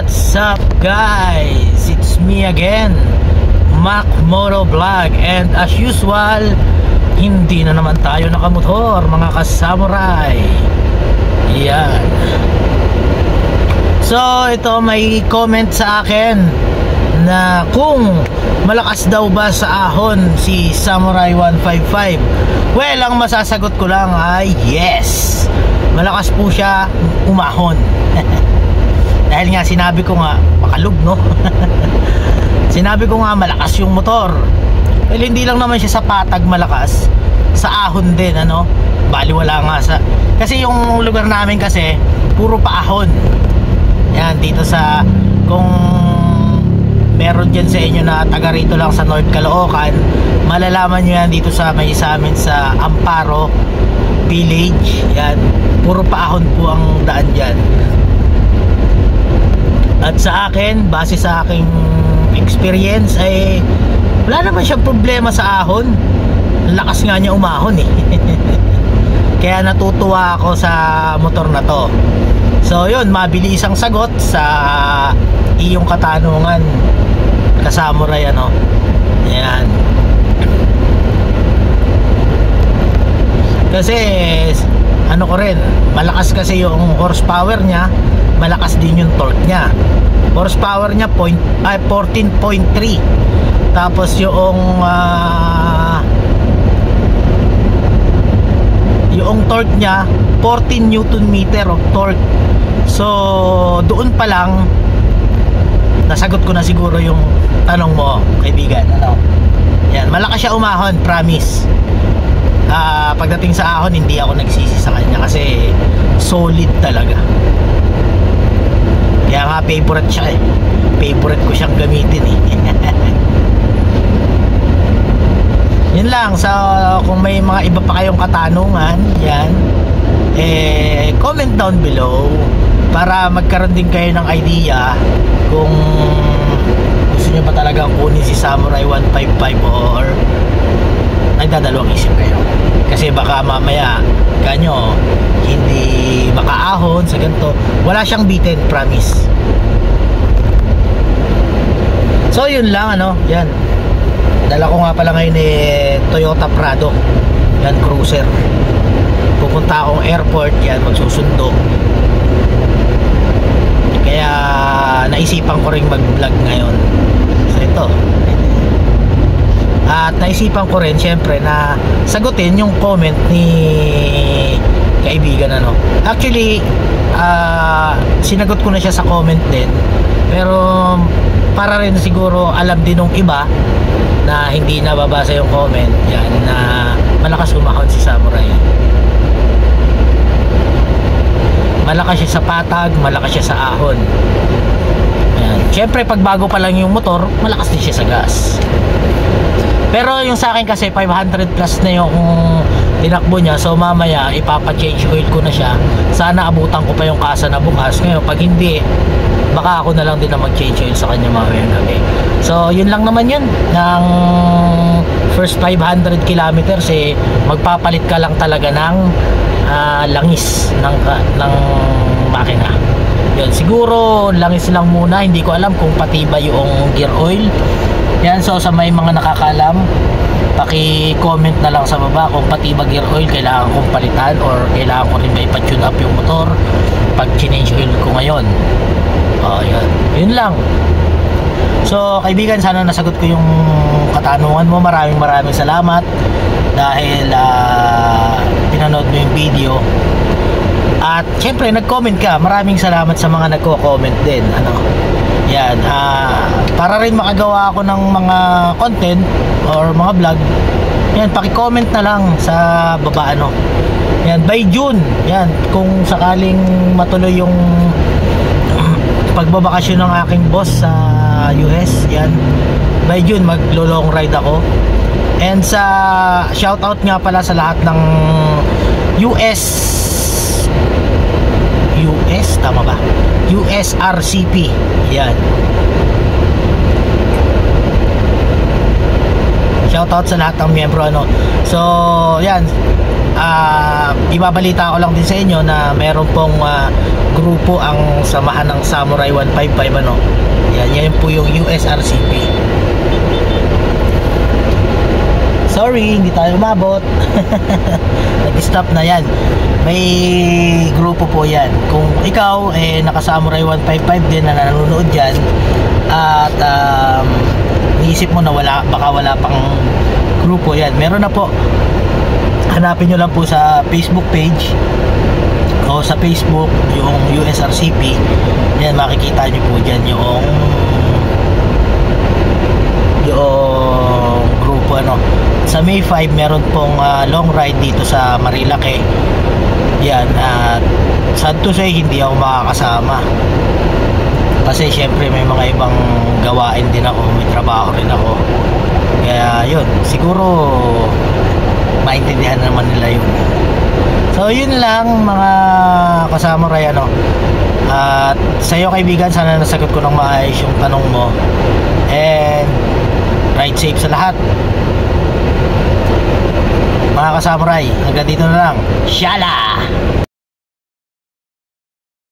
What's up guys, it's me again, Mac Moto Vlog, and as usual hindi na naman tayo nakamotor mga kasamurai. Yan. So ito, may comment sa akin na kung malakas daw ba sa ahon si Samurai 155. Well, ang masasagot ko lang ay yes, malakas po siya umahon. Dahil nga sinabi ko nga makalug, no? Sinabi ko nga malakas yung motor. Well, hindi lang naman siya sa patag malakas, sa ahon din, ano? Baliwala nga sa, kasi yung lugar namin kasi puro paahon. Yan, dito sa, kung meron dyan sa inyo na taga rito lang sa North Caloocan, malalaman nyo yan dito sa may sa amin sa Amparo Village. Yan, puro paahon po ang daan dyan. At sa akin, base sa aking experience, ay wala naman siyang problema sa ahon. Lakas nga niya umahon eh. Kaya natutuwa ako sa motor na to. So yun, mabilis ang sagot sa iyong katanungan, kasamuray, ano. Ayan. Kasi ano ko rin, malakas kasi yung horsepower niya, malakas din yung torque niya. Horsepower niya 14.3. Tapos yung torque niya 14 Newton meter of torque. So doon pa lang nasagot ko na siguro yung tanong mo, kaibigan, ano? Yan, malakas siya umahon, promise. Pagdating sa ahon, hindi ako nagsisi sa kanya kasi solid talaga. Kaya nga favorite siya eh. Favorite ko siyang gamitin eh. Yun lang. So kung may mga iba pa kayong katanungan, yan, comment down below para magkaroon din kayo ng idea kung gusto nyo ba talagang kunin si Samurai 155 or nagdadalawang isip kayo. Kasi baka mamaya kanyo hindi makaahon sa ganito. Wala siyang beaten, promise. So yun lang, ano, yan. Dala ko nga pala ngayon Toyota Prado, yan, cruiser. Pupunta akong airport, yan, magsusundo. Kaya naisipan ko ring mag vlog ngayon. So ito, at naisipan ko rin syempre na sagutin yung comment ni kaibigan, ano. Actually sinagot ko na siya sa comment din, pero para rin siguro alam din ng iba na hindi nababasa yung comment, yan, na malakas umahon si Samurai. Malakas siya sa patag, malakas siya sa ahon. Yan. Syempre pag bago pa lang yung motor, malakas din siya sa gas. Pero yung sa akin kasi 500 plus na yung tinakbo niya. So mamaya ipapa-change oil ko na siya. Sana abutan ko pa yung kasa na bukas. Ngayon pag hindi, baka ako na lang din na mag-change oil sa kanya mamaya gabi. So yun lang naman yun. Ng first 500 kilometers magpapalit ka lang talaga ng langis ng makina. Yun, siguro langis lang muna. Hindi ko alam kung pati ba yung gear oil. Yan, so sa may mga nakakalam, paki-comment na lang sa baba kung pati ba gear oil kailangan kong palitan or kailangan ko rin ba ipa-tune up yung motor pag change oil ko ngayon. Yan. Yun lang. So kaibigan, sana nasagot ko yung katanungan mo. Maraming salamat dahil pinanood mo yung video. At syempre nag-comment ka. Maraming salamat sa mga nagko-comment din, ano. Yan, para rin makagawa ako ng mga content or mga vlog, yan, paki-comment na lang sa baba, ano. Yan, by June, yan, kung sakaling matuloy yung pagbabakasyon ng aking boss sa US, yan, by June maglo-long ride ako. And sa shoutout nga pala sa lahat ng US, tama ba? USRCP. Yan. Shoutout sa lahat ng miyembro, ano. So, yan. Ibabalita ko lang din sa inyo na meron pong grupo ang samahan ng Samurai 155, ano. Yan po yung USRCP. Sorry, hindi tayo umabot. Nag-stop na yan. May grupo po yan. Kung ikaw naka-Samurai 155 din na nanonood dyan at iisip mo na baka wala pang grupo, yan, meron na po. Hanapin nyo lang po sa Facebook page o sa Facebook yung USRCP. Yan, makikita nyo po dyan yung grupo, ano. Sa May 5 meron pong long ride dito sa Marilake. Yan, at sad to say hindi ako makakasama kasi syempre may mga ibang gawain din ako, may trabaho rin ako, kaya yun, siguro maintindihan naman nila yun. So yun lang mga kasamuray, ano. At sa'yo kaibigan, sana nasagot ko ng maayos yung tanong mo, and ride safe sa lahat mga kasamuray. Hanggang dito na lang. Shala!